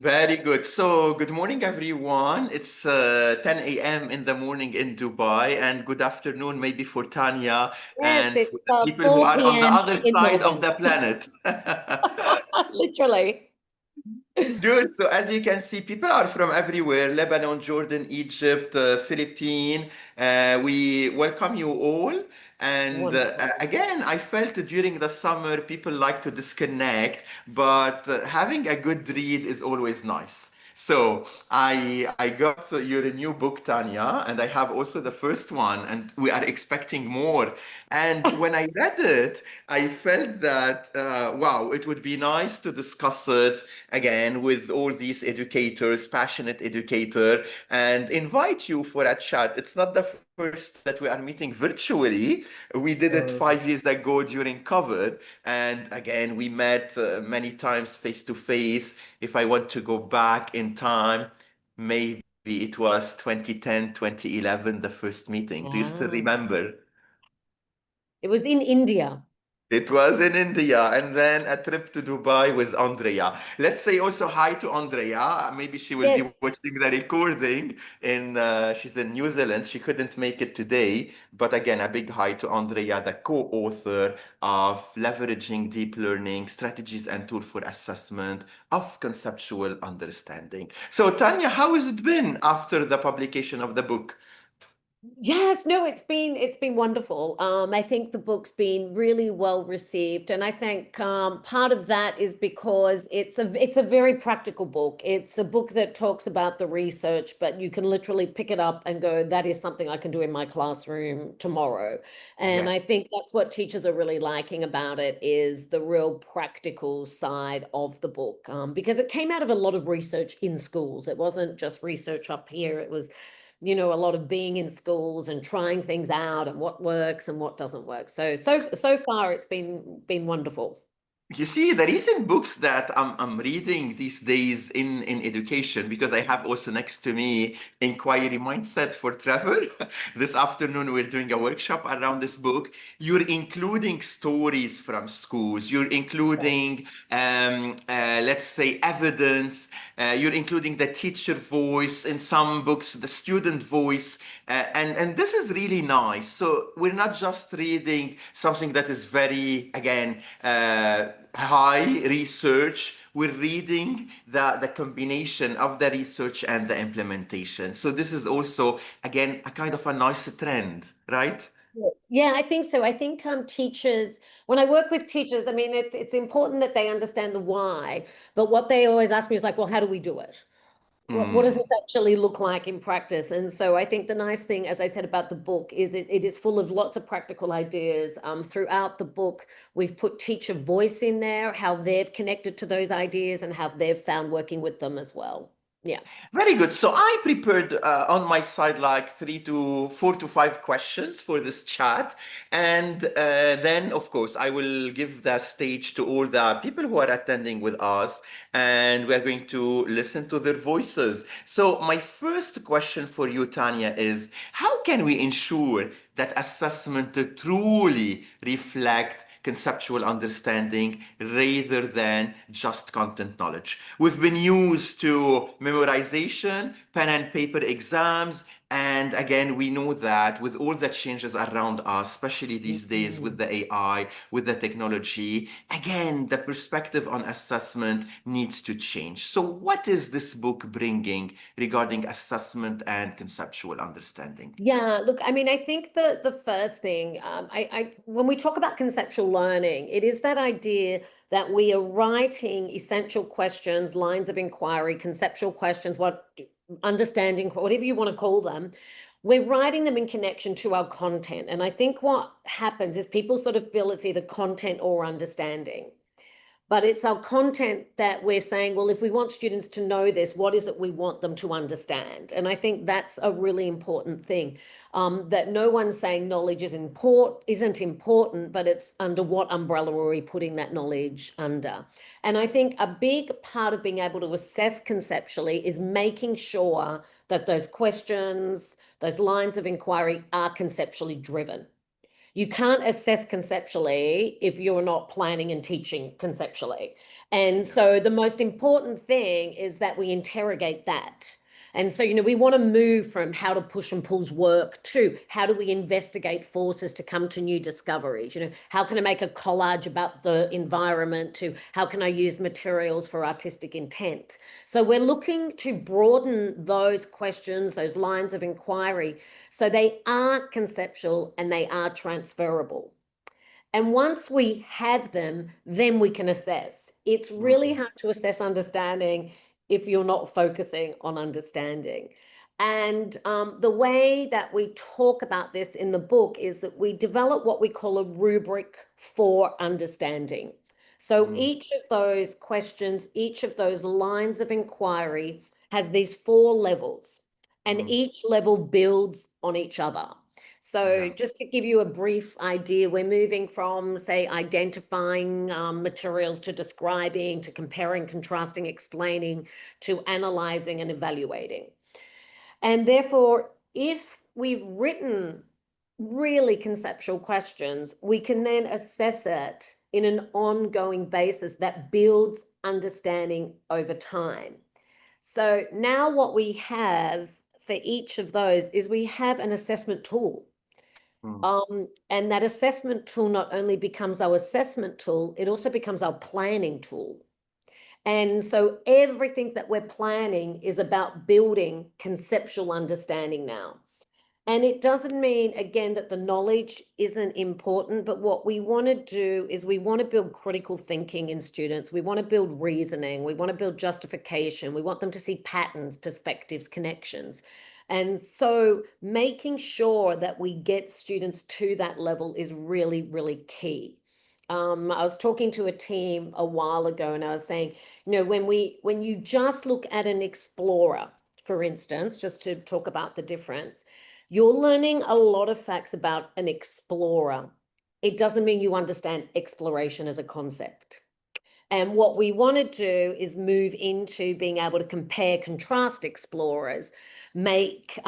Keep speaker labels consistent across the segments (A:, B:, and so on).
A: Very good. So, good morning, everyone. It's 10 a.m. in the morning in Dubai, and good afternoon, maybe for Tanya
B: Yes,
A: and for
B: it's
A: the people who are
B: 4
A: on the
B: p.m.
A: other
B: in
A: side of
B: Melbourne.
A: the planet.
B: Literally.
A: Good. So as you can see, people are from everywhere: Lebanon, Jordan, Egypt, Philippines. We welcome you all. And
B: Wonderful.
A: again, I felt during the summer people like to disconnect, but having a good read is always nice. So I got your new book, Tanya, and I have also the first one, and we are expecting more. And when I read it, I felt that wow, it would be nice to discuss it again with all these educators, passionate educator, and invite you for a chat. It's not the first that we are meeting virtually. We did it
B: Mm.
A: 5 years ago during COVID, and again we met many times face to face. If I want to go back in time, maybe it was 2010, 2011, the first meeting. Do you still
B: Yeah.
A: remember?
B: It was in India.
A: It was in India, and then a trip to Dubai with Andrea. Let's say also hi to Andrea. Maybe she will be
B: Yes.
A: watching the recording. She's in New Zealand. She couldn't make it today, but again, a big hi to Andrea, the co-author of Leveraging Deep Learning Strategies and Tools for Assessment of Conceptual Understanding. So, Tanya, how has it been after the publication of the book?
B: Yes, no, it's been wonderful. I think the book's been really well received, and I think part of that is because it's a very practical book. It's a book that talks about the research, but you can literally pick it up and go, "That is something I can do in my classroom tomorrow." And I
A: Yes.
B: think that's what teachers are really liking about it is the real practical side of the book, because it came out of a lot of research in schools. It wasn't just research up here. It was a lot of being in schools and trying things out and what works and what doesn't work. So far it's been wonderful.
A: You see, the recent books that I'm reading these days in education, because I have also next to me Inquiry Mindset for Travel. This afternoon, we're doing a workshop around this book. You're including stories from schools, you're including, let's say, evidence, you're including the teacher voice in some books, the student voice. And this is really nice. So we're not just reading something that is very, again, high research. We're reading the combination of the research and the implementation. So this is also, again, a kind of a nice trend, right?
B: Yeah, I think so. I think teachers, when I work with teachers, I mean, it's important that they understand the why, but what they always ask me is like, well, how do we do it? What does
A: Mm.
B: this actually look like in practice? And so I think the nice thing, as I said about the book, is it is full of lots of practical ideas. Throughout the book, we've put teacher voice in there, how they've connected to those ideas and how they've found working with them as well. Yeah.
A: Very good. So I prepared on my side like 4 to 5 questions for this chat. And then, of course, I will give the stage to all the people who are attending with us, and we're going to listen to their voices. So, my first question for you, Tanya, is how can we ensure that assessment truly reflect conceptual understanding rather than just content knowledge? We've been used to memorization, pen and paper exams, and again, we know that with all the changes around us, especially these days with
B: Mhm.
A: the AI, with the technology, again, the perspective on assessment needs to change. So, what is this book bringing regarding assessment and conceptual understanding?
B: Yeah, look, I mean, I think the first thing, I when we talk about conceptual learning, it is that idea that we are writing essential questions, lines of inquiry, conceptual questions, understanding, whatever you want to call them. We're writing them in connection to our content. And I think what happens is people sort of feel it's either content or understanding. But it's our content that we're saying, well, if we want students to know this, what is it we want them to understand? And I think that's a really important thing. That no one's saying knowledge isn't important, but it's under what umbrella are we putting that knowledge under? And I think a big part of being able to assess conceptually is making sure that those questions, those lines of inquiry are conceptually driven. You can't assess conceptually if you're not planning and teaching conceptually. And
A: Yeah.
B: so the most important thing is that we interrogate that. And so, we want to move from how do push and pulls work to how do we investigate forces to come to new discoveries? How can I make a collage about the environment to how can I use materials for artistic intent? So we're looking to broaden those questions, those lines of inquiry, so they are conceptual and they are transferable. And once we have them, then we can assess. It's really
A: Mm,
B: hard to assess understanding if you're not focusing on understanding. And the way that we talk about this in the book is that we develop what we call a rubric for understanding. So
A: mm,
B: each of those questions, each of those lines of inquiry has these 4 levels, and
A: mm.
B: each level builds on each other. So
A: Yeah.
B: just to give you a brief idea, we're moving from, say, identifying materials to describing, to comparing, contrasting, explaining, to analyzing and evaluating. And therefore, if we've written really conceptual questions, we can then assess it in an ongoing basis that builds understanding over time. So now what we have for each of those is we have an assessment tool.
A: Mm.
B: And that assessment tool not only becomes our assessment tool, it also becomes our planning tool. And so everything that we're planning is about building conceptual understanding now. And it doesn't mean, again, that the knowledge isn't important, but what we want to do is we want to build critical thinking in students. We want to build reasoning. We want to build justification. We want them to see patterns, perspectives, connections. And so making sure that we get students to that level is really, really key. I was talking to a team a while ago and I was saying, when you just look at an explorer, for instance, just to talk about the difference, you're learning a lot of facts about an explorer. It doesn't mean you understand exploration as a concept. And what we want to do is move into being able to compare, contrast explorers, make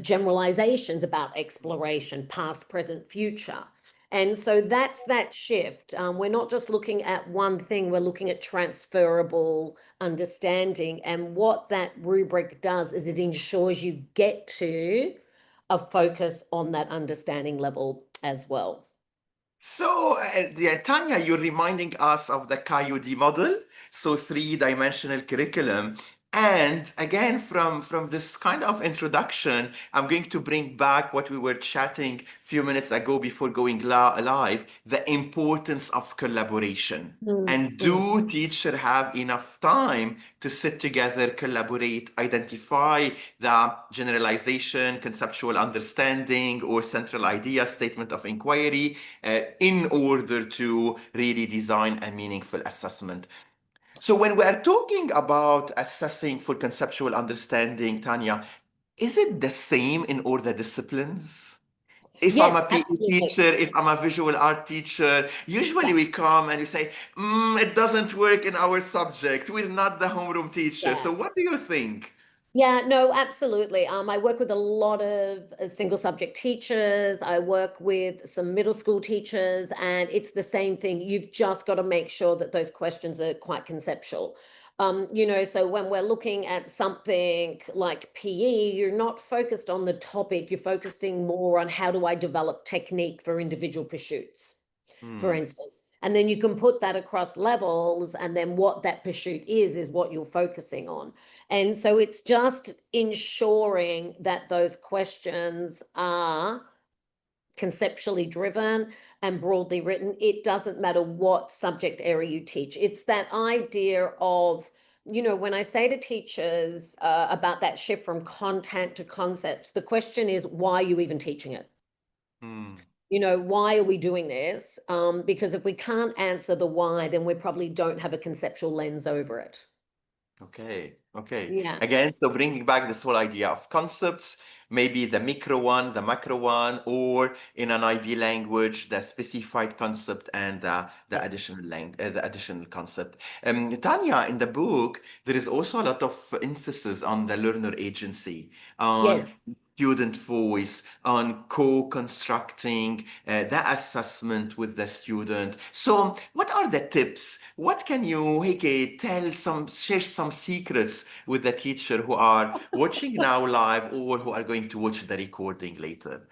B: generalizations about exploration, past, present, future. And so that's that shift. We're not just looking at one thing, we're looking at transferable understanding. And what that rubric does is it ensures you get to a focus on that understanding level as well.
A: So, yeah, Tanya, you're reminding us of the KUD model, so three-dimensional curriculum. And again, from this kind of introduction, I'm going to bring back what we were chatting a few minutes ago before going live, the importance of collaboration.
B: Mm,
A: And
B: mm.
A: do teachers have enough time to sit together, collaborate, identify the generalization, conceptual understanding, or central idea, statement of inquiry, in order to really design a meaningful assessment? So when we are talking about assessing for conceptual understanding, Tanya, is it the same in all the disciplines? If I'm a
B: Yes,
A: PE
B: absolutely.
A: teacher, if I'm a visual art teacher, usually
B: Yeah,
A: we come and we say, it doesn't work in our subject. We're not the homeroom teacher.
B: yeah.
A: So what do you think?
B: Yeah, no, absolutely. I work with a lot of single subject teachers. I work with some middle school teachers, and it's the same thing. You've just got to make sure that those questions are quite conceptual. So when we're looking at something like PE, you're not focused on the topic, you're focusing more on how do I develop technique for individual pursuits, for
A: Hmm.
B: instance. And then you can put that across levels, and then what that pursuit is what you're focusing on. And so it's just ensuring that those questions are conceptually driven and broadly written. It doesn't matter what subject area you teach. It's that idea of, when I say to teachers about that shift from content to concepts, the question is, why are you even teaching it?
A: Hmm.
B: Why are we doing this? Because if we can't answer the why, then we probably don't have a conceptual lens over it.
A: Okay, okay.
B: Yeah.
A: Again, so bringing back this whole idea of concepts, maybe the micro one, the macro one, or in an IB language, the specified concept and
B: Yes.
A: the additional concept. Tanya, in the book, there is also a lot of emphasis on the learner agency, on
B: Yes.
A: student voice, on co-constructing the assessment with the student. So, what are the tips? What can you, Heike, share some secrets with the teacher who are watching now live or who are going to watch the recording later?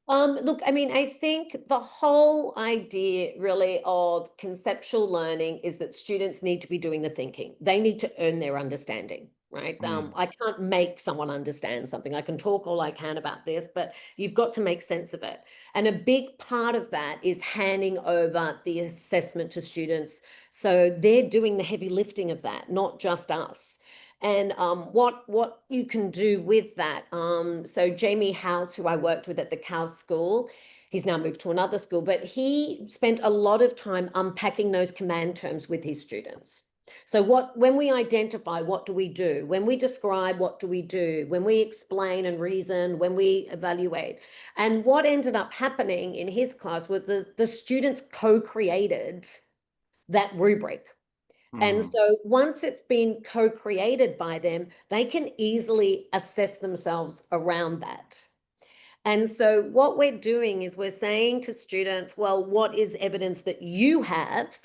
B: Look, I mean, I think the whole idea really of conceptual learning is that students need to be doing the thinking. They need to earn their understanding, right?
A: Mm,
B: I can't make someone understand something. I can talk all I can about this, but you've got to make sense of it. And a big part of that is handing over the assessment to students. So they're doing the heavy lifting of that, not just us. And what you can do with that. So Jamie House, who I worked with at the Cow School, he's now moved to another school, but he spent a lot of time unpacking those command terms with his students. So when we identify, what do we do? When we describe, what do we do? When we explain and reason, when we evaluate. And what ended up happening in his class was the students co-created that rubric. And
A: mm,
B: so once it's been co-created by them, they can easily assess themselves around that. And so what we're doing is we're saying to students, well, what is evidence that you have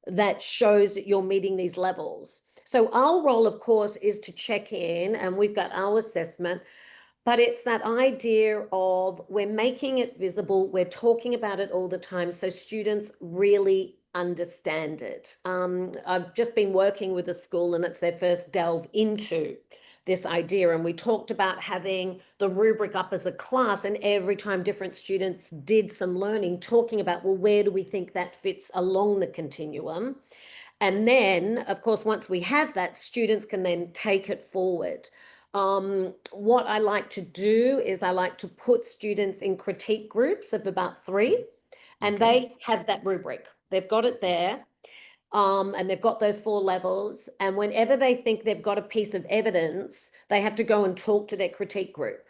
B: that shows that you're meeting these levels? So our role, of course, is to check in, and we've got our assessment, but it's that idea of we're making it visible, we're talking about it all the time, so students really understand it. I've just been working with a school and it's their first delve into this idea. And we talked about having the rubric up as a class, and every time different students did some learning, talking about, well, where do we think that fits along the continuum? And then, of course, once we have that, students can then take it forward. What I like to do is I like to put students in critique groups of about 3, and
A: okay.
B: they have that rubric. They've got it there, and they've got those 4 levels. And whenever they think they've got a piece of evidence, they have to go and talk to their critique group.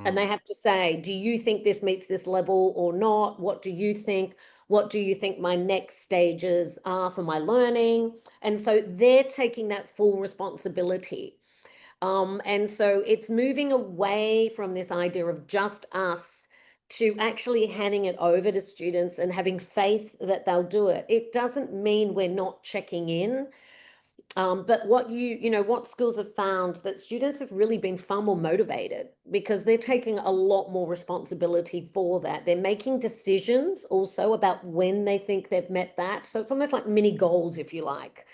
B: And they
A: Mm,
B: have to say, do you think this meets this level or not? What do you think? What do you think my next stages are for my learning? And so they're taking that full responsibility. And so it's moving away from this idea of just us to actually handing it over to students and having faith that they'll do it. It doesn't mean we're not checking in. But what schools have found that students have really been far more motivated because they're taking a lot more responsibility for that. They're making decisions also about when they think they've met that. So it's almost like mini goals, if you like,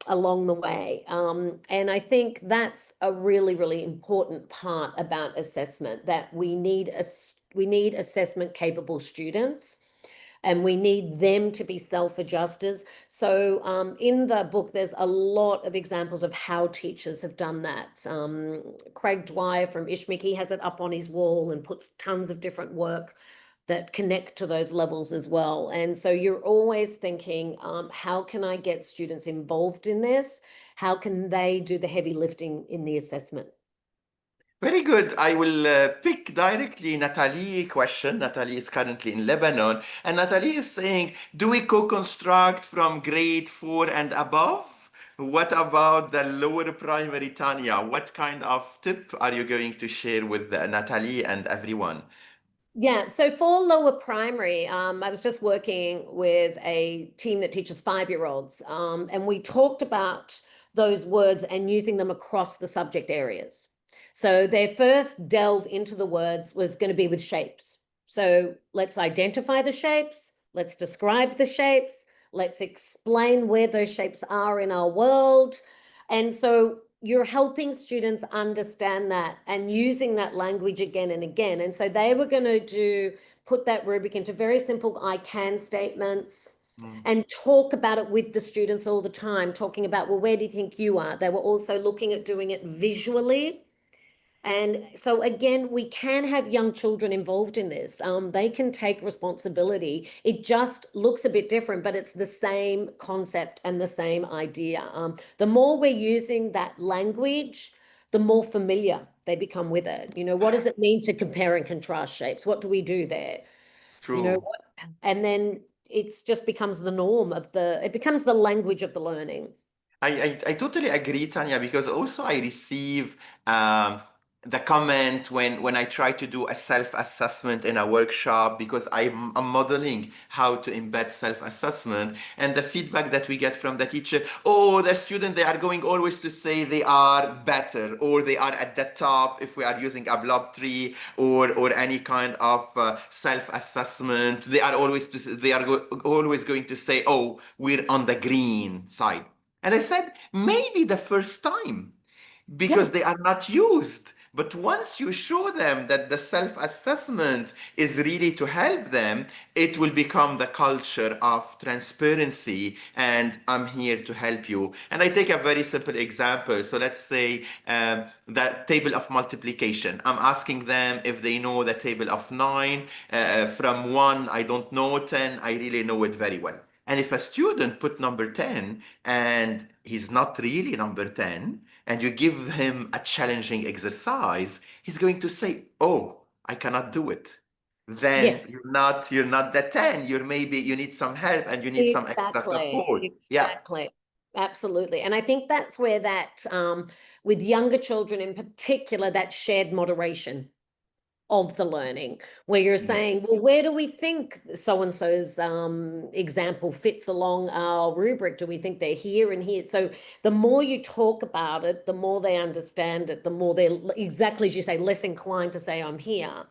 B: along the way. And I think that's a really, really important part about assessment, that we need assessment capable students, and we need them to be self-adjusters. So in the book, there's a lot of examples of how teachers have done that. Craig Dwyer from Ishmik, he has it up on his wall and puts tons of different work that connect to those levels as well. And so you're always thinking, how can I get students involved in this? How can they do the heavy lifting in the assessment?
A: very good. I will pick directly Nathalie's question. Nathalie is currently in Lebanon, and Nathalie is saying, do we co-construct from grade 4 and above? What about the lower primary, Tanya? What kind of tip are you going to share with Nathalie and everyone?
B: Yeah, so for lower primary, I was just working with a team that teaches 5-year-olds, and we talked about those words and using them across the subject areas. So their first delve into the words was going to be with shapes. So let's identify the shapes, let's describe the shapes, let's explain where those shapes are in our world. And so you're helping students understand that and using that language again and again. And so they were going to put that rubric into very simple I can statements
A: Mm,
B: and talk about it with the students all the time, talking about, well, where do you think you are? They were also looking at doing it visually. And so again, we can have young children involved in this. They can take responsibility. It just looks a bit different, but it's the same concept and the same idea. The more we're using that language, the more familiar they become with it. You know, what does it mean to compare and contrast shapes? What do we do there? You know,
A: True.
B: and then it's just becomes the norm of it becomes the language of the learning.
A: I totally agree, Tanya, because also I receive um, the comment when I try to do a self-assessment in a workshop because I'm modeling how to embed self-assessment, and the feedback that we get from the teacher, oh, the student, they are going always to say they are better or they are at the top if we are using a blob tree or any kind of self-assessment. They are always going to say, oh, we're on the green side. And I said, maybe the first time, because
B: Yeah.
A: they are not used. But once you show them that the self assessment is really to help them, it will become the culture of transparency. And I'm here to help you. And I take a very simple example. So let's say the table of multiplication. I'm asking them if they know the table of 9. From 1, I don't know, 10, I really know it very well. And if a student put number 10 and he's not really number 10, and you give him a challenging exercise, he's going to say, "Oh, I cannot do it." Then
B: Yes.
A: you're not the 10. You need some help and you need some extra
B: Exactly,
A: support. Yeah.
B: exactly. Absolutely. And I think that's where with younger children in particular, that shared moderation of the learning, where you're
A: Mm.
B: saying, well, where do we think so and so's example fits along our rubric? Do we think they're here and here? So the more you talk about it, the more they understand it, the more they're exactly as you say, less inclined to say, I'm here,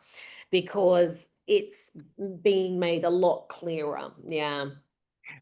B: because it's being made a lot clearer. Yeah.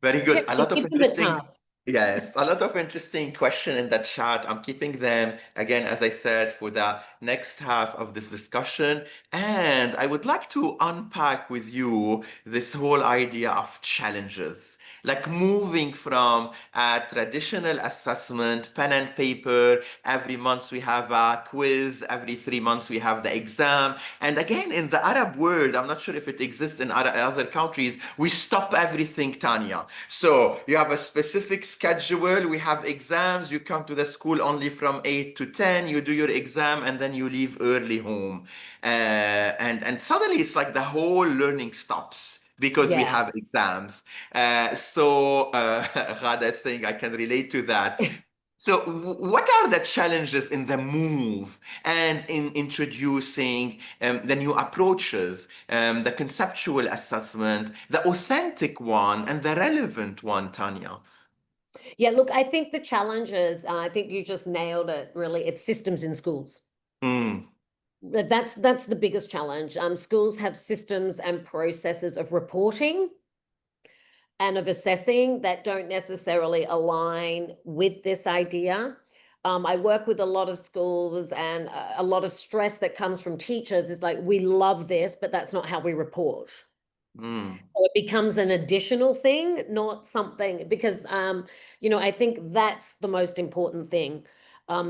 A: Very good. A lot of
B: Give them a
A: interesting,
B: task.
A: yes, a lot of interesting question in the chat. I'm keeping them again, as I said, for the next half of this discussion. And I would like to unpack with you this whole idea of challenges. Like moving from a traditional assessment, pen and paper, every month we have a quiz, every 3 months we have the exam. And again, in the Arab world, I'm not sure if it exists in other countries, we stop everything, Tanya. So you have a specific schedule, we have exams, you come to the school only from 8 to 10, you do your exam, and then you leave early home. And suddenly it's like the whole learning stops because we
B: Yeah.
A: have exams. So Ghada is saying I can relate to that. So, what are the challenges in the move and in introducing the new approaches, the conceptual assessment, the authentic one, and the relevant one, Tanya?
B: Yeah, look, I think the challenges, I think you just nailed it, really. It's systems in schools.
A: Mm,
B: That's the biggest challenge. Schools have systems and processes of reporting and of assessing that don't necessarily align with this idea. I work with a lot of schools, and a lot of stress that comes from teachers is like, we love this, but that's not how we report.
A: mm,
B: So it becomes an additional thing, not something, because I think that's the most important thing,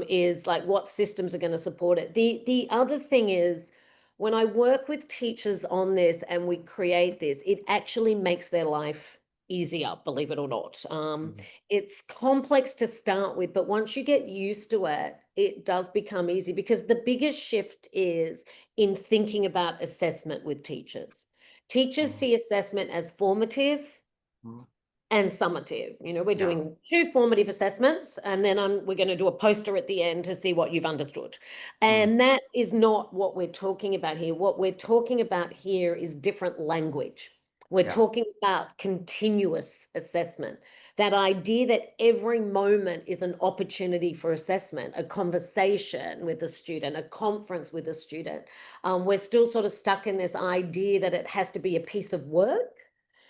B: is like what systems are going to support it. The other thing is, when I work with teachers on this and we create this, it actually makes their life easier, believe it or not.
A: mm,
B: It's complex to start with, but once you get used to it, it does become easy, because the biggest shift is in thinking about assessment with teachers. Teachers
A: mm,
B: see assessment as formative
A: mm.
B: and summative. We're
A: Yeah,
B: doing 2 formative assessments, and then we're going to do a poster at the end to see what you've understood.
A: mm,
B: And that is not what we're talking about here. What we're talking about here is different language. We're
A: yeah.
B: talking about continuous assessment. That idea that every moment is an opportunity for assessment, a conversation with a student, a conference with a student. We're still sort of stuck in this idea that it has to be a piece of work.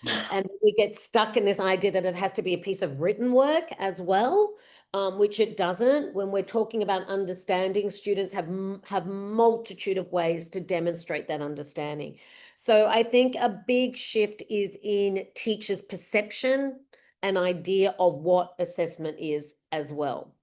A: Mm,
B: And we get stuck in this idea that it has to be a piece of written work as well, which it doesn't. When we're talking about understanding, students have multitude of ways to demonstrate that understanding. So I think a big shift is in teachers' perception and idea of what assessment is as well.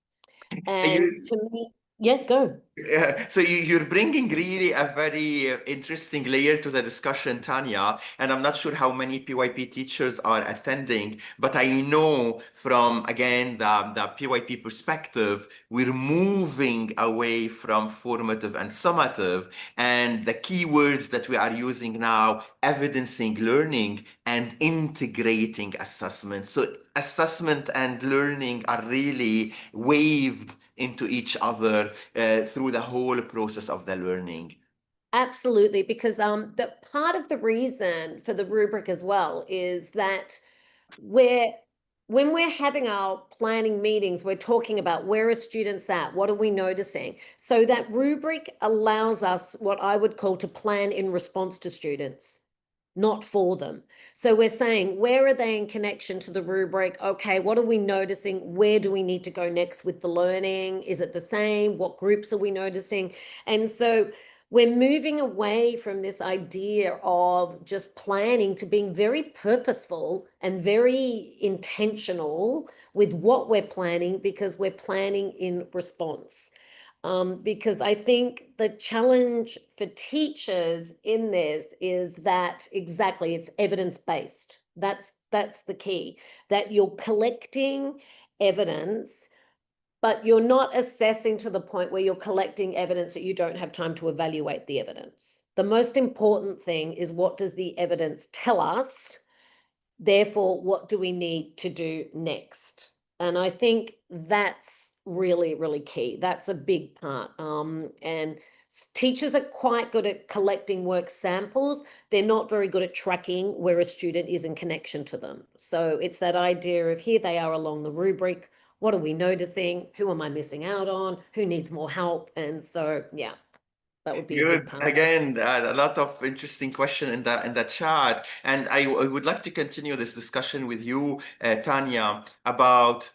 B: And
A: You,
B: to me, Yeah, go.
A: Yeah, so you're bringing really a very interesting layer to the discussion, Tanya, and I'm not sure how many PYP teachers are attending, but I know from, again, the PYP perspective, we're moving away from formative and summative, and the key words that we are using now, evidencing learning and integrating assessment. So assessment and learning are really waved into each other through the whole process of the learning.
B: Absolutely, because the part of the reason for the rubric as well is that we're when we're having our planning meetings, we're talking about where are students at, what are we noticing? So that rubric allows us what I would call to plan in response to students, not for them. So we're saying, where are they in connection to the rubric? Okay, what are we noticing? Where do we need to go next with the learning? Is it the same? What groups are we noticing? And so we're moving away from this idea of just planning to being very purposeful and very intentional with what we're planning, because we're planning in response. Because I think the challenge for teachers in this is that exactly it's evidence-based. That's the key, that you're collecting evidence, but you're not assessing to the point where you're collecting evidence that you don't have time to evaluate the evidence. The most important thing is, what does the evidence tell us? Therefore, what do we need to do next? And I think that's really, really key. That's a big part. And teachers are quite good at collecting work samples. They're not very good at tracking where a student is in connection to them. So it's that idea of, here they are along the rubric. What are we noticing? Who am I missing out on? Who needs more help? And so, yeah, that would be a big
A: Good.
B: part.
A: Again, a lot of interesting question in the chat, and I would like to continue this discussion with you, Tanya, about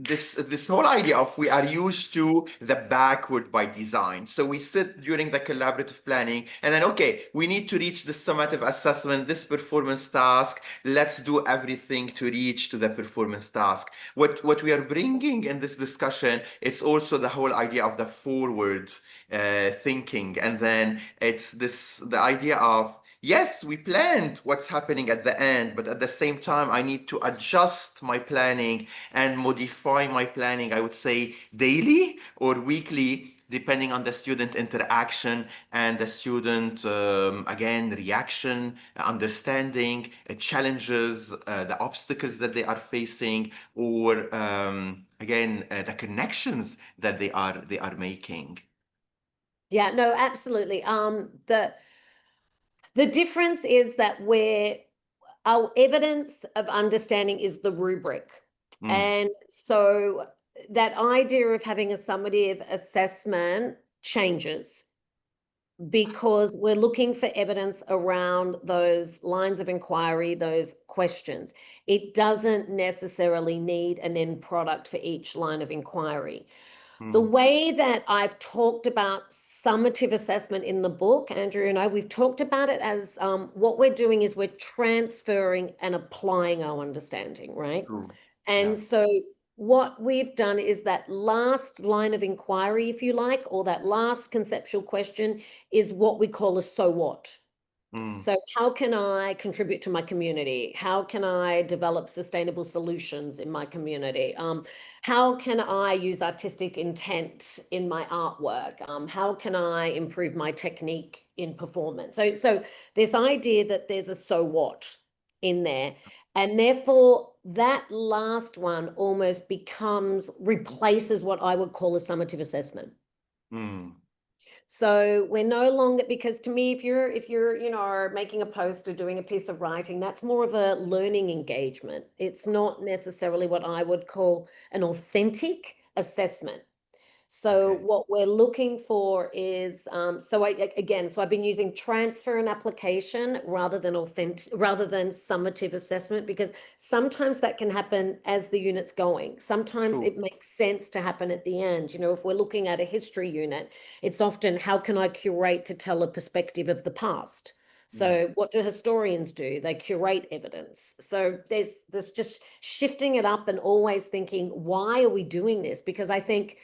A: this whole idea of we are used to the backward by design. So we sit during the collaborative planning, and then okay, we need to reach the summative assessment, this performance task. Let's do everything to reach to the performance task. What we are bringing in this discussion is also the whole idea of the forward thinking, and then it's the idea of, yes, we planned what's happening at the end, but at the same time I need to adjust my planning and modify my planning, I would say daily or weekly, depending on the student interaction and the student again reaction, understanding challenges, the obstacles that they are facing, or again the connections that they are making.
B: Yeah, no, absolutely. The difference is that our evidence of understanding is the rubric.
A: Mm,
B: And so that idea of having a summative assessment changes, because we're looking for evidence around those lines of inquiry, those questions. It doesn't necessarily need an end product for each line of inquiry. The
A: mm,
B: way that I've talked about summative assessment in the book, Andrew and I, we've talked about it as what we're doing is we're transferring and applying our understanding, right?
A: true.
B: And
A: Yeah.
B: so what we've done is that last line of inquiry, if you like, or that last conceptual question, is what we call a so what.
A: Mm,
B: So how can I contribute to my community? How can I develop sustainable solutions in my community? How can I use artistic intent in my artwork? How can I improve my technique in performance? So this idea that there's a so what in there, and therefore that last one almost replaces what I would call a summative assessment.
A: mm,
B: So we're no longer, because to me, if you're, are making a post or doing a piece of writing, that's more of a learning engagement. It's not necessarily what I would call an authentic assessment. So
A: okay.
B: what we're looking for is, so I've been using transfer and application rather than summative assessment, because sometimes that can happen as the unit's going. Sometimes
A: True.
B: it makes sense to happen at the end. If we're looking at a history unit, it's often, how can I curate to tell a perspective of the past?
A: Yeah.
B: So what do historians do? They curate evidence. So there's just shifting it up and always thinking, why are we doing this? Because I think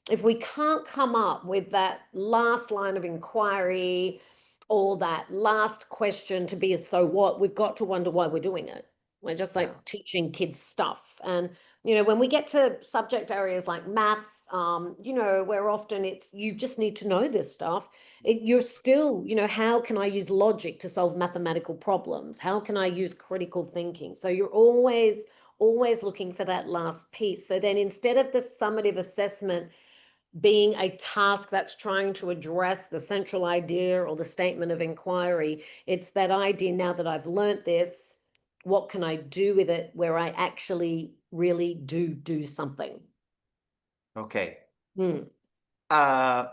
B: if we can't come up with that last line of inquiry or that last question to be a so what, we've got to wonder why we're doing it. We're just like
A: Yeah.
B: teaching kids stuff. And, you know, when we get to subject areas like maths, you know, where often it's, you just need to know this stuff. You're still, you know, how can I use logic to solve mathematical problems? How can I use critical thinking? So you're always looking for that last piece. So then instead of the summative assessment being a task that's trying to address the central idea or the statement of inquiry, it's that idea, now that I've learnt this, what can I do with it where I actually really do something?
A: Okay.
B: Mm.
A: Uh,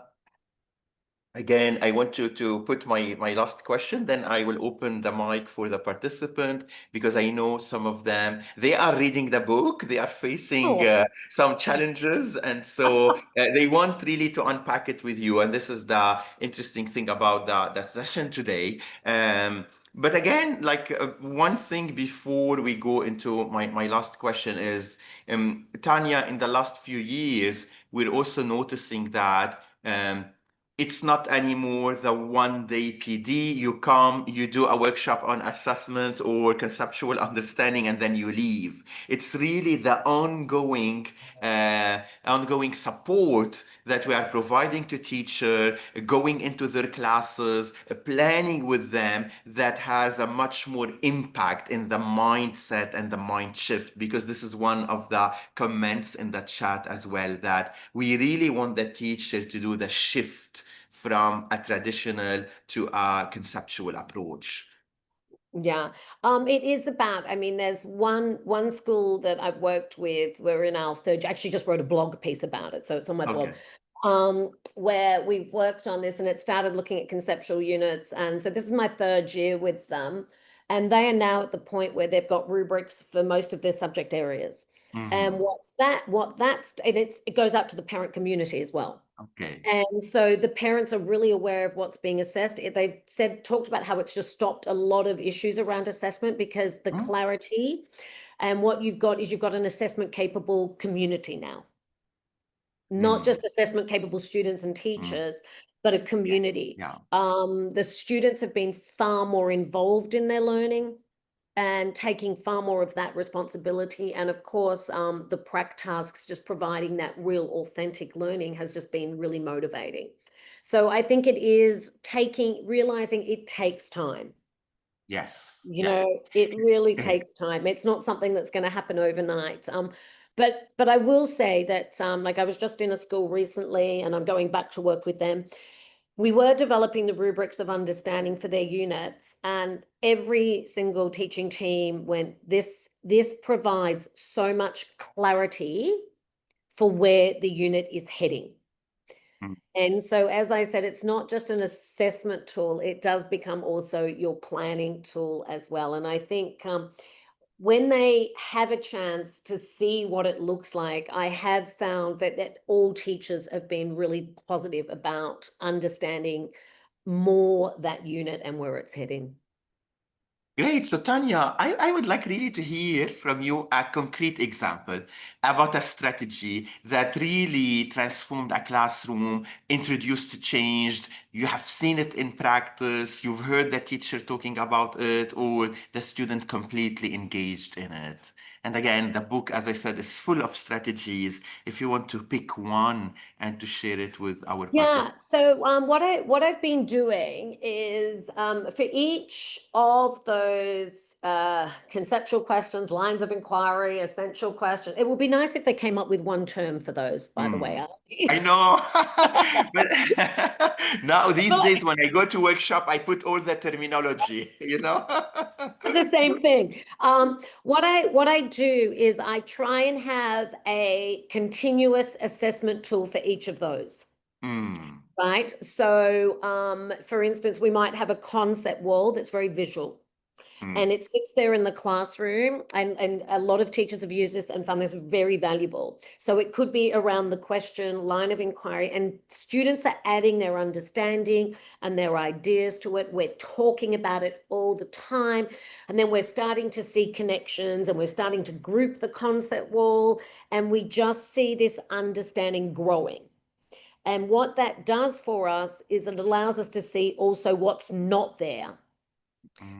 A: Again, I want to put my last question, then I will open the mic for the participant because I know some of them, they are reading the book, they are facing
B: Oh,
A: some challenges, and so they want really to unpack it with you. And this is the interesting thing about the session today. But again, like one thing before we go into my last question is, Tanya, in the last few years, we're also noticing that it's not anymore the 1 day PD. You come, you do a workshop on assessment or conceptual understanding, and then you leave. It's really the ongoing support that we are providing to teacher, going into their classes, planning with them that has a much more impact in the mindset and the mind shift. Because this is one of the comments in the chat as well, that we really want the teacher to do the shift from a traditional to a conceptual approach.
B: yeah. It is about, I mean, there's one school that I've worked with. We're in our third, actually just wrote a blog piece about it, so it's on my blog.
A: Okay.
B: Where we've worked on this, and it started looking at conceptual units. And so this is my third year with them. And they are now at the point where they've got rubrics for most of their subject areas. And
A: Mhm.
B: it goes out to the parent community as well.
A: Okay.
B: And so the parents are really aware of what's being assessed. They've talked about how it's just stopped a lot of issues around assessment because the
A: Mm,
B: clarity, and what you've got is you've got an assessment capable community now, not
A: mm,
B: just assessment capable students and
A: mm.
B: teachers, but a
A: Yes.
B: community.
A: Yeah.
B: The students have been far more involved in their learning and taking far more of that responsibility. And of course, the prac tasks, just providing that real authentic learning, has just been really motivating. So I think it is realizing it takes time.
A: Yes.
B: You
A: Yeah.
B: know, it really takes time. It's not something that's going to happen overnight. But I will say that, like, I was just in a school recently, and I'm going back to work with them. We were developing the rubrics of understanding for their units, and every single teaching team went, this provides so much clarity for where the unit is heading.
A: Mm.
B: And so, as I said, it's not just an assessment tool, it does become also your planning tool as well. And I think when they have a chance to see what it looks like, I have found that all teachers have been really positive about understanding more that unit and where it's heading.
A: Great. So, Tanya, I would like really to hear from you a concrete example about a strategy that really transformed a classroom, introduced change. You have seen it in practice, you've heard the teacher talking about it, or the student completely engaged in it. And again, the book, as I said, is full of strategies. If you want to pick one and to share it with our
B: Yeah,
A: participants.
B: so what I've been doing is, for each of those conceptual questions, lines of inquiry, essential questions, it would be nice if they came up with one term for those, by the way.
A: Hmm. I know. But now these
B: But
A: days when I go to workshop, I put all the terminology, you know?
B: the same thing. What I do is I try and have a continuous assessment tool for each of those.
A: Hmm.
B: Right. So, for instance, we might have a concept wall that's very visual,
A: Hmm.
B: and it sits there in the classroom, and a lot of teachers have used this and found this very valuable. So it could be around the question, line of inquiry, and students are adding their understanding and their ideas to it. We're talking about it all the time, and then we're starting to see connections, and we're starting to group the concept wall, and we just see this understanding growing. And what that does for us is it allows us to see also what's not there.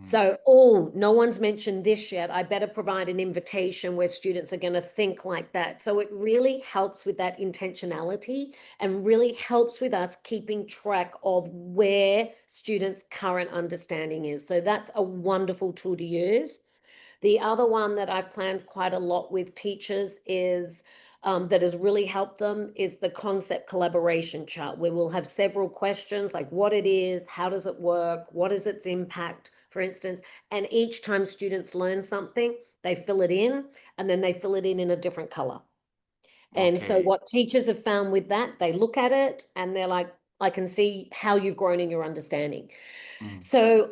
B: So, oh, no one's mentioned this yet. I better provide an invitation where students are going to think like that. So it really helps with that intentionality and really helps with us keeping track of where students' current understanding is. So that's a wonderful tool to use. The other one that I've planned quite a lot with teachers is that has really helped them is the concept collaboration chart, where we'll have several questions like what it is, how does it work, what is its impact, for instance. And each time students learn something, they fill it in, and then they fill it in a different color. And so
A: Okay.
B: what teachers have found with that, they look at it and they're like, I can see how you've grown in your understanding. So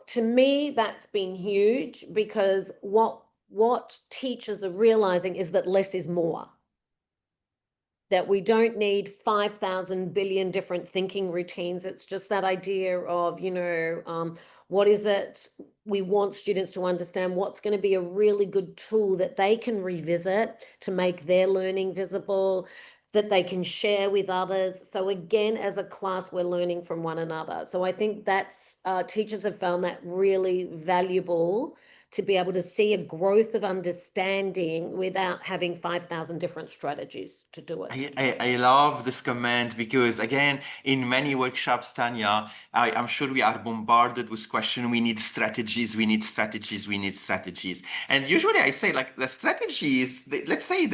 B: to me, that's been huge, because what teachers are realizing is that less is more. That we don't need 5,000 billion different thinking routines. It's just that idea of, what is it we want students to understand, what's going to be a really good tool that they can revisit to make their learning visible, that they can share with others. So again, as a class, we're learning from one another. So I think that's teachers have found that really valuable, to be able to see a growth of understanding without having 5,000 different strategies to do it.
A: I love this comment because, again, in many workshops, Tanya, I'm sure we are bombarded with questions. We need strategies, we need strategies, we need strategies. And usually I say, like, the strategies, let's say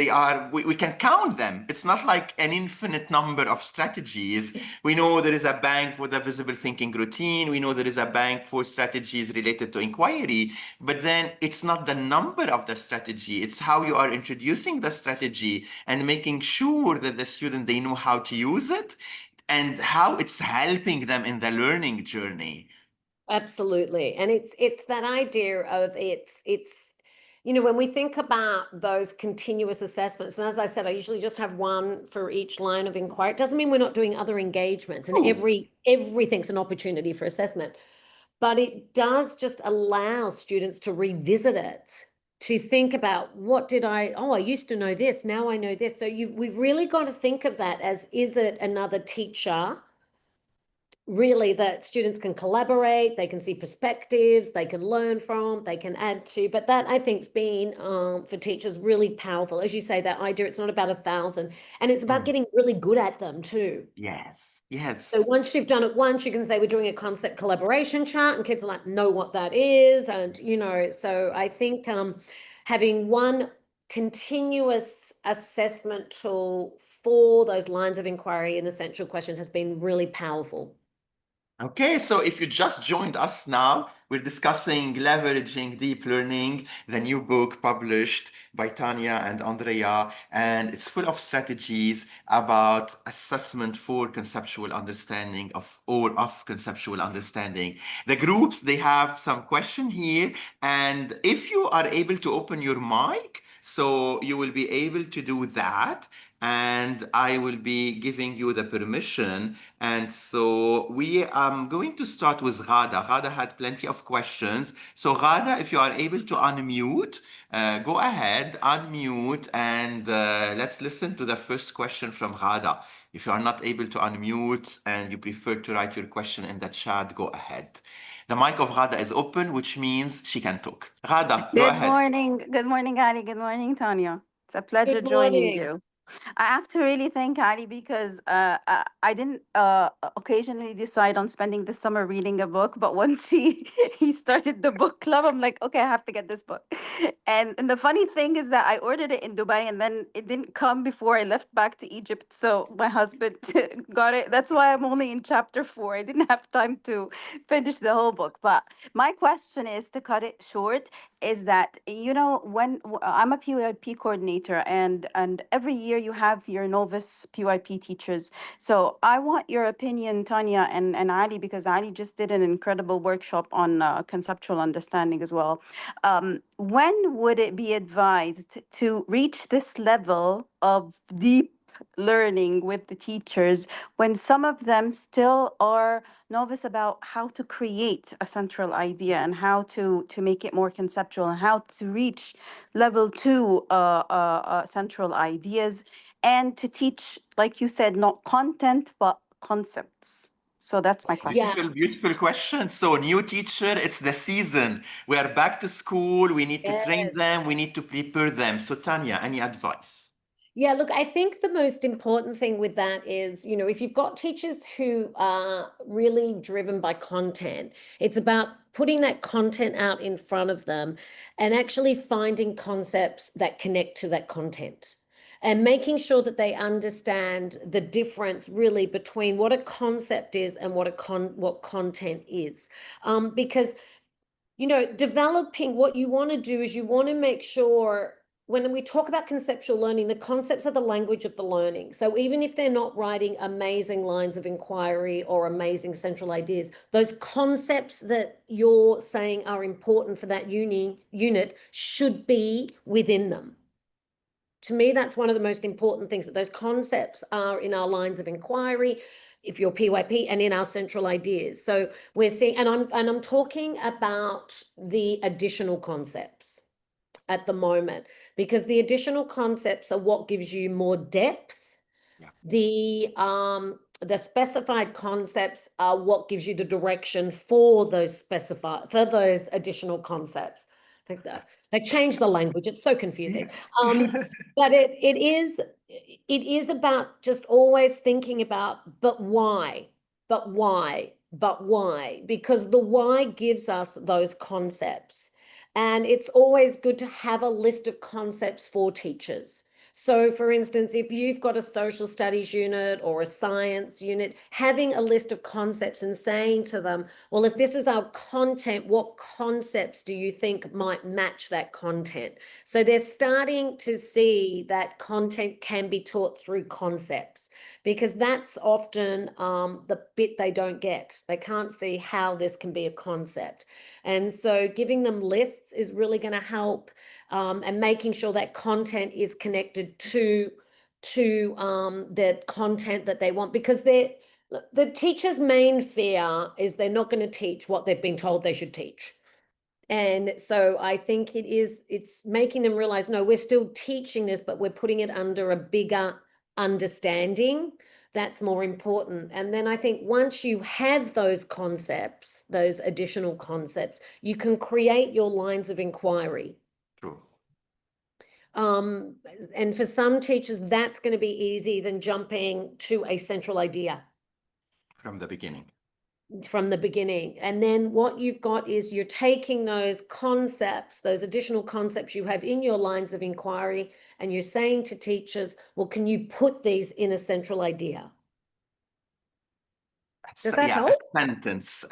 A: we can count them. It's not like an infinite number of strategies. We know there is a bank for the visible thinking routine. We know there is a bank for strategies related to inquiry. But then it's not the number of the strategy, it's how you are introducing the strategy and making sure that the student, they know how to use it and how it's helping them in the learning journey.
B: Absolutely. And it's that idea of it's when we think about those continuous assessments, and as I said, I usually just have one for each line of inquiry. It doesn't mean we're not doing other engagements, and
A: Ooh.
B: everything's an opportunity for assessment, but it does just allow students to revisit it, to think about I used to know this, now I know this. So we've really got to think of that as, is it another teacher? Really, that students can collaborate, they can see perspectives, they can learn from, they can add to. But that, I think, has been for teachers really powerful. As you say, that idea, it's not about 1,000, and it's about getting really good at them too.
A: Yes,
B: So
A: yes.
B: once you've done it once, you can say we're doing a concept collaboration chart, and kids are like, know what that is. And so I think having one continuous assessment tool for those lines of inquiry and essential questions has been really powerful.
A: Okay, so if you just joined us now, we're discussing Leveraging Deep Learning, the new book published by Tania and Andrea, and it's full of strategies about assessment for conceptual understanding of conceptual understanding. The groups, they have some question here, and if you are able to open your mic, so you will be able to do that, and I will be giving you the permission. And so we are going to start with Ghada. Ghada had plenty of questions. So Ghada, if you are able to unmute, go ahead, unmute, and let's listen to the first question from Ghada. If you are not able to unmute and you prefer to write your question in the chat, go ahead. The mic of Ghada is open, which means she can talk. Ghada, go
C: Good
A: ahead.
C: morning. Good morning, Ali. Good morning, Tanya. It's a pleasure
B: Good
C: joining
B: morning.
C: you. I have to really thank Ali because I didn't occasionally decide on spending the summer reading a book, but once he started the book club, I'm like, okay, I have to get this book. And the funny thing is that I ordered it in Dubai and then it didn't come before I left back to Egypt. So my husband got it. That's why I'm only in chapter 4. I didn't have time to finish the whole book. But my question is, to cut it short, is that when I'm a PYP coordinator, and every year you have your novice PYP teachers. So I want your opinion, Tanya and Ali, because Ali just did an incredible workshop on conceptual understanding as well. When would it be advised to reach this level of deep learning with the teachers when some of them still are novice about how to create a central idea and how to make it more conceptual and how to reach level 2 central ideas? and to teach, like you said, not content, but concepts? So that's my question.
B: Yeah.
A: Beautiful, beautiful question. So, new teacher, it's the season. We are back to school. We need to train
B: Yes.
A: them. We need to prepare them. So, Tanya, any advice?
B: Yeah, look, I think the most important thing with that is, if you've got teachers who are really driven by content, it's about putting that content out in front of them and actually finding concepts that connect to that content and making sure that they understand the difference really between what a concept is and what content is. Because developing, what you want to do is you want to make sure when we talk about conceptual learning, the concepts are the language of the learning. So even if they're not writing amazing lines of inquiry or amazing central ideas, those concepts that you're saying are important for that unit should be within them. To me, that's one of the most important things, that those concepts are in our lines of inquiry, if you're PYP, and in our central ideas. So we're seeing, and I'm talking about the additional concepts at the moment, because the additional concepts are what gives you more depth.
A: Yeah.
B: The specified concepts are what gives you the direction for those additional concepts. I think that they changed the language. It's so confusing. But it is about just always thinking about, but why? But why? But why? Because the why gives us those concepts. And it's always good to have a list of concepts for teachers. So, for instance, if you've got a social studies unit or a science unit, having a list of concepts and saying to them, well, if this is our content, what concepts do you think might match that content? So they're starting to see that content can be taught through concepts, because that's often the bit they don't get. They can't see how this can be a concept. And so giving them lists is really going to help, and making sure that content is connected to the content that they want, because the teacher's main fear is they're not going to teach what they've been told they should teach. And so I think it's making them realize, no, we're still teaching this, but we're putting it under a bigger understanding. That's more important. And then I think once you have those concepts, those additional concepts, you can create your lines of inquiry.
A: True.
B: And for some teachers, that's going to be easy than jumping to a central idea
A: From the beginning.
B: And then what you've got is you're taking those concepts, those additional concepts you have in your lines of inquiry, and you're saying to teachers, well, can you put these in a central idea? Does that help?
A: A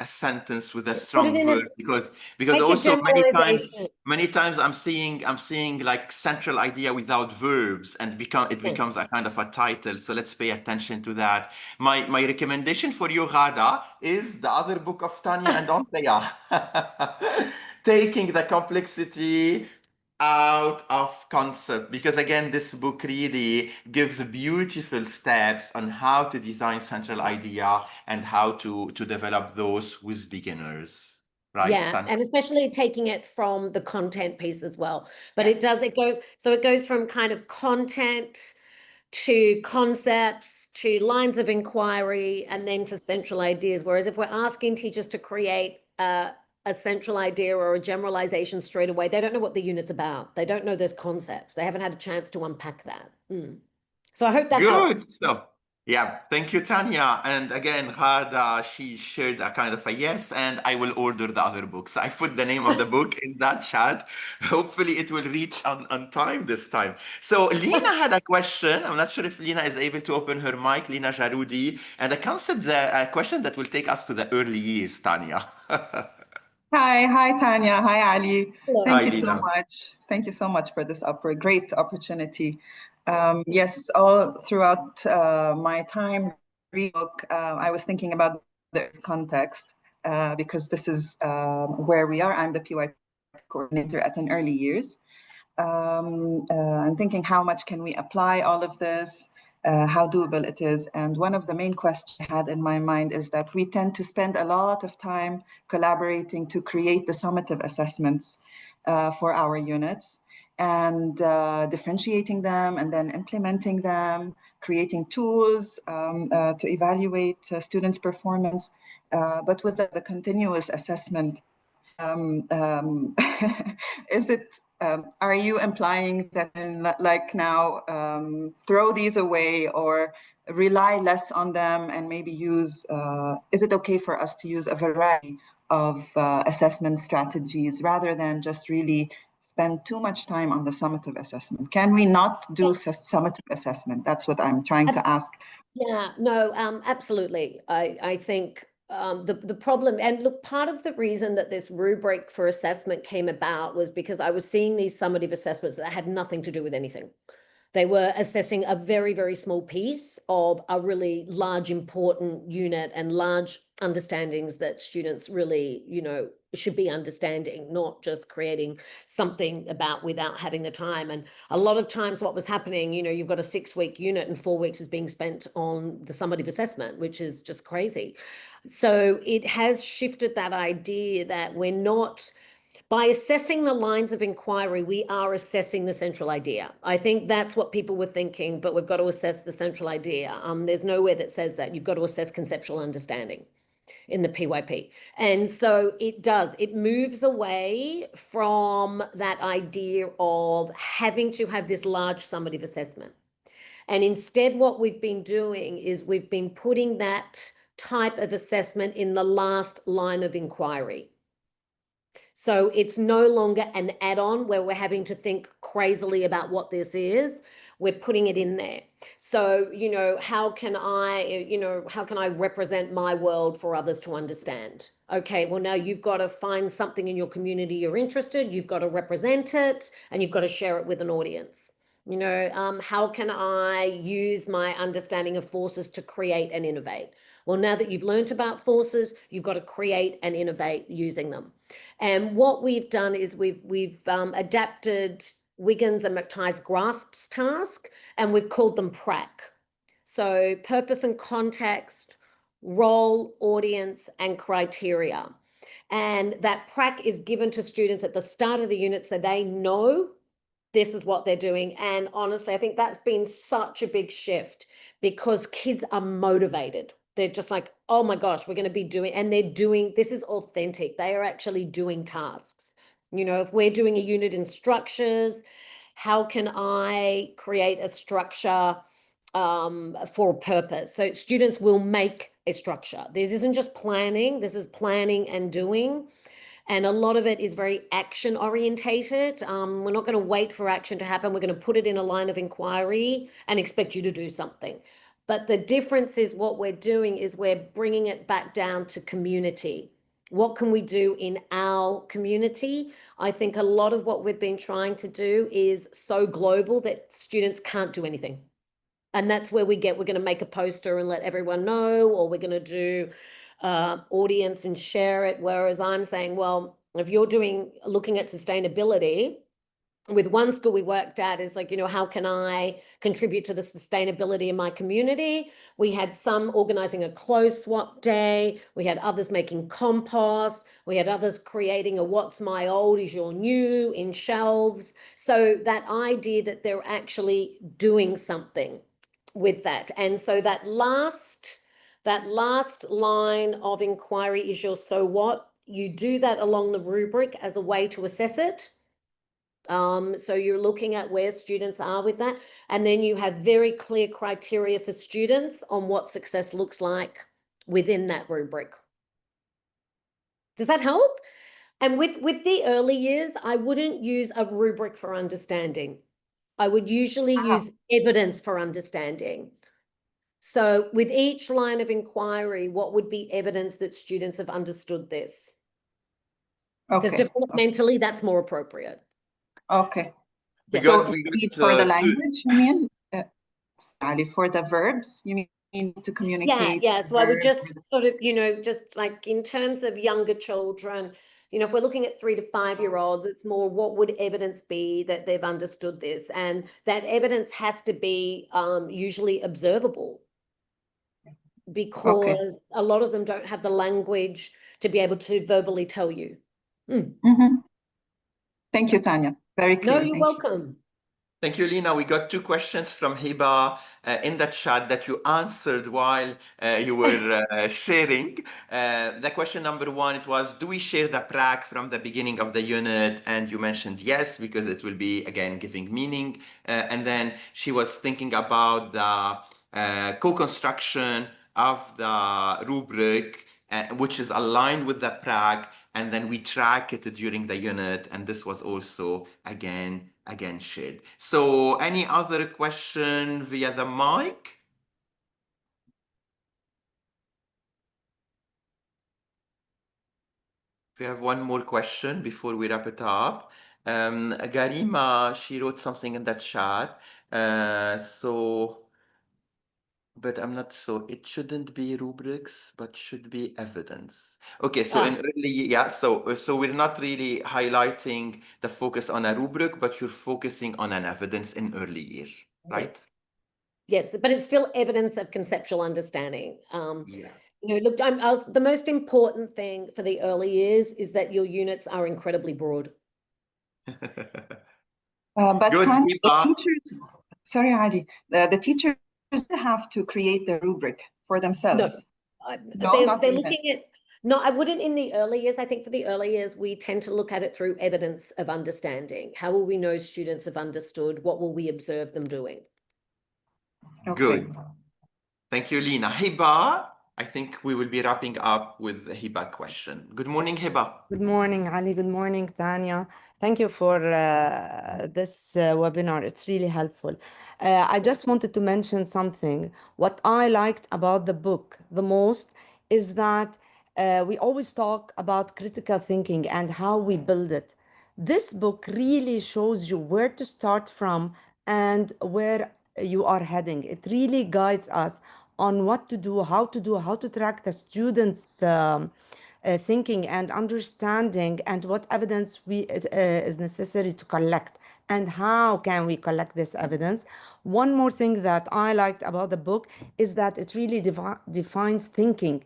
A: sentence with a
B: Put it
A: strong
B: in a,
A: verb, because
B: like a
A: also
B: generalization.
A: many times I'm seeing like central idea without verbs, and it
B: Yeah.
A: becomes a kind of a title. So let's pay attention to that. My recommendation for you, Ghada, is the other book of Tania and Andrea, Taking the Complexity Out of Concept, because again, this book really gives beautiful steps on how to design central idea and how to develop those with beginners, right,
B: Yeah,
A: Tanya?
B: and especially taking it from the content piece as well. But
A: Yes.
B: it goes from kind of content to concepts to lines of inquiry and then to central ideas. Whereas if we're asking teachers to create a central idea or a generalization straight away, they don't know what the unit's about. They don't know those concepts. They haven't had a chance to unpack that. So I hope that helps.
A: Good. So, yeah, thank you, Tanya. And again, Ghada, she shared a kind of a yes, and I will order the other book. So I put the name of the book in that chat. Hopefully, it will reach on time this time. So, Lena had a question. I'm not sure if Lena is able to open her mic, Lena Jarudi, and a question that will take us to the early years, Tanya.
D: Hi, Tanya. Hi, Ali.
B: Hello.
D: Thank
A: Hi,
D: you so
A: Lena.
D: much. Thank you so much for this great opportunity. Yes, all throughout my time reading the book, I was thinking about the context because this is where we are. I'm the PYP coordinator at an early years. I'm thinking how much can we apply all of this, how doable it is. And one of the main questions I had in my mind is that we tend to spend a lot of time collaborating to create the summative assessments for our units. and differentiating them and then implementing them, creating tools to evaluate students' performance, but with the continuous assessment. Is it, are you implying that like now throw these away or rely less on them and maybe use, is it okay for us to use a variety of assessment strategies rather than just really spend too much time on the summative assessment? Can we not do summative assessment? That's what I'm trying to ask.
B: Yeah, no, absolutely. I think the problem, and look, part of the reason that this rubric for assessment came about was because I was seeing these summative assessments that had nothing to do with anything. They were assessing a very, very small piece of a really large, important unit and large understandings that students really, you know, should be understanding, not just creating something about without having the time. And a lot of times what was happening, you know, you've got a 6-week unit and 4 weeks is being spent on the summative assessment, which is just crazy. So it has shifted that idea that we're not, by assessing the lines of inquiry, we are assessing the central idea. I think that's what people were thinking, but we've got to assess the central idea. There's nowhere that says that. You've got to assess conceptual understanding in the PYP. And so it does, it moves away from that idea of having to have this large summative assessment. And instead, what we've been doing is we've been putting that type of assessment in the last line of inquiry. So it's no longer an add-on where we're having to think crazily about what this is. We're putting it in there. So, you know, how can I represent my world for others to understand? Okay, well, now you've got to find something in your community you're interested, you've got to represent it, and you've got to share it with an audience. You know, how can I use my understanding of forces to create and innovate? Well, now that you've learned about forces, you've got to create and innovate using them. And what we've done is we've adapted Wiggins and McTighe's GRASP's task, and we've called them PRAC. So purpose and context, role, audience, and criteria. And that PRAC is given to students at the start of the unit so they know this is what they're doing. And honestly, I think that's been such a big shift because kids are motivated. They're just like, oh my gosh, we're going to be doing, and they're doing, this is authentic. They are actually doing tasks. You know, if we're doing a unit in structures, how can I create a structure for a purpose? So students will make a structure. This isn't just planning, this is planning and doing. And a lot of it is very action orientated. We're not going to wait for action to happen. We're going to put it in a line of inquiry and expect you to do something. But the difference is what we're doing is we're bringing it back down to community. What can we do in our community? I think a lot of what we've been trying to do is so global that students can't do anything. And that's where we're going to make a poster and let everyone know, or we're going to do audience and share it. Whereas I'm saying, well, if you're looking at sustainability, with one school we worked at is like, you know, how can I contribute to the sustainability in my community? We had some organizing a clothes swap day. We had others making compost. We had others creating a what's my old is your new in shelves. So that idea that they're actually doing something with that. And so that last line of inquiry is your so what. You do that along the rubric as a way to assess it. So you're looking at where students are with that. And then you have very clear criteria for students on what success looks like within that rubric. Does that help? And with the early years, I wouldn't use a rubric for understanding. I would usually use evidence for understanding. So with each line of inquiry, what would be evidence that students have understood this? Because developmentally, that's more appropriate.
D: Okay.
A: We
D: So
A: got
D: for the language, you mean? Ali, for the verbs, you mean to communicate?
B: Yeah. So I would just sort of, you know, just like in terms of younger children, you know, if we're looking at 3 to 5 year olds, it's more what would evidence be that they've understood this? And that evidence has to be usually observable, because a lot of them don't have the language to be able to verbally tell you.
D: Mm-hmm. Thank you, Tania. Very
B: No,
D: clear.
B: you're
D: Thank you.
B: welcome.
A: Thank you, Lina. We got two questions from Hiba in the chat that you answered while you were sharing. The question number one, it was, do we share the prac from the beginning of the unit? And you mentioned yes, because it will be, again, giving meaning. And then she was thinking about the co-construction of the rubric, which is aligned with the prac, and then we track it during the unit, and this was also again shared. So any other question via the mic? We have one more question before we wrap it up. Garima, she wrote something in the chat. But I'm not so, it shouldn't be rubrics, but should be evidence. Okay, so in early, yeah, so we're not really highlighting the focus on a rubric, but you're focusing on an evidence in early year, right?
B: Yes. Yes, but it's still evidence of conceptual understanding.
A: Yeah.
B: Look, the most important thing for the early years is that your units are incredibly broad.
D: But
A: Good,
D: Tanya, the
A: Hiba.
D: teachers, sorry, Adi, the teachers have to create the rubric for themselves. No, not
B: they're
D: even.
B: looking at, no, I wouldn't in the early years. I think for the early years, we tend to look at it through evidence of understanding. How will we know students have understood? What will we observe them doing?
D: Okay.
A: Good. Thank you, Lina. Hiba, I think we will be wrapping up with the Hiba question. Good morning, Hiba.
E: Good morning, Ali. Good morning, Tanya. Thank you for this webinar. It's really helpful. I just wanted to mention something. What I liked about the book the most is that we always talk about critical thinking and how we build it. This book really shows you where to start from and where you are heading. It really guides us on what to do, how to track the students' thinking and understanding, and what evidence is necessary to collect, and how can we collect this evidence. One more thing that I liked about the book is that it really defines thinking.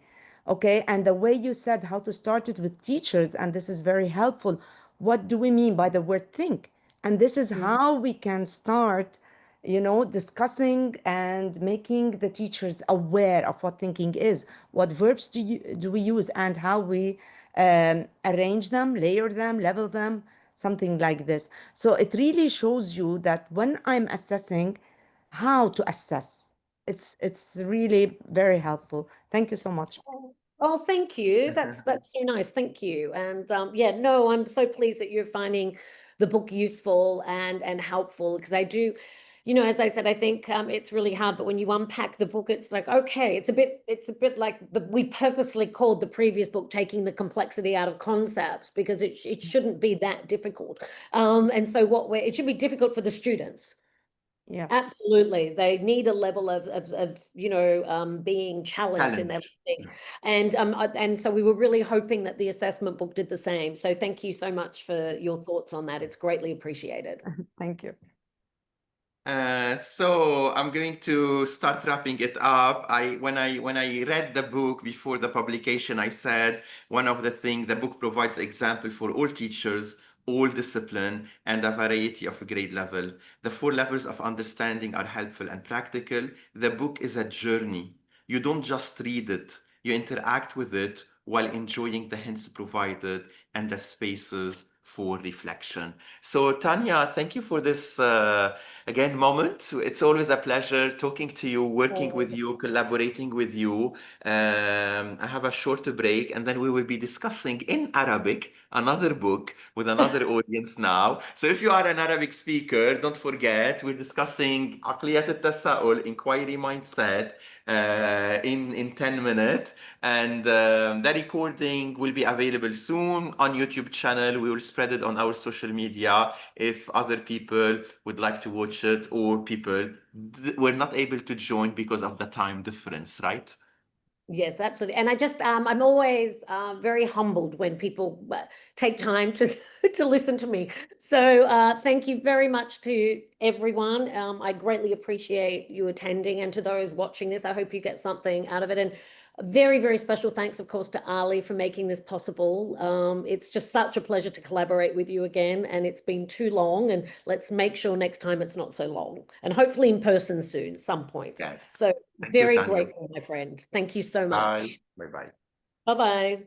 E: Okay, and the way you said how to start it with teachers, and this is very helpful. What do we mean by the word think? And this is how we can start, discussing and making the teachers aware of what thinking is, what verbs do we use, and how we arrange them, layer them, level them, something like this. So it really shows you that when I'm assessing, how to assess. It's really very helpful. Thank you so much.
B: Oh, thank you. That's so nice. Thank you. And yeah, no, I'm so pleased that you're finding the book useful and helpful, because I do, as I said, I think it's really hard, but when you unpack the book, it's like, okay, it's a bit like we purposefully called the previous book Taking the Complexity Out of Concepts, because it shouldn't be that difficult. And so it should be difficult for the students.
E: Yes.
B: Absolutely. They need a level of being challenged in their learning. And so we were really hoping that the assessment book did the same. So thank you so much for your thoughts on that. It's greatly appreciated.
E: Thank you.
A: So I'm going to start wrapping it up. When I read the book before the publication, I said one of the things the book provides example for all teachers, all discipline, and a variety of grade level. The 4 levels of understanding are helpful and practical. The book is a journey. You don't just read it, you interact with it while enjoying the hints provided and the spaces for reflection. So Tania, thank you for this again moment. It's always a pleasure talking to you, working with you, collaborating with you. I have a short break, and then we will be discussing in Arabic another book with another audience now. So if you are an Arabic speaker, don't forget we're discussing عقلية التساؤل, inquiry mindset, in 10 minutes, and the recording will be available soon on YouTube channel. We will spread it on our social media if other people would like to watch it, or people were not able to join because of the time difference, right?
B: Yes, absolutely. And I'm always very humbled when people take time to to listen to me. So thank you very much to everyone. I greatly appreciate you attending, and to those watching this, I hope you get something out of it. And A very, very special thanks, of course, to Ali for making this possible. It's just such a pleasure to collaborate with you again, and it's been too long, and let's make sure next time it's not so long, and hopefully in person soon, some point.
A: Yes.
B: So
A: Thank you,
B: very
A: Tania.
B: grateful, my friend. Thank you so much.
A: Bye. Bye-bye.
B: Bye-bye.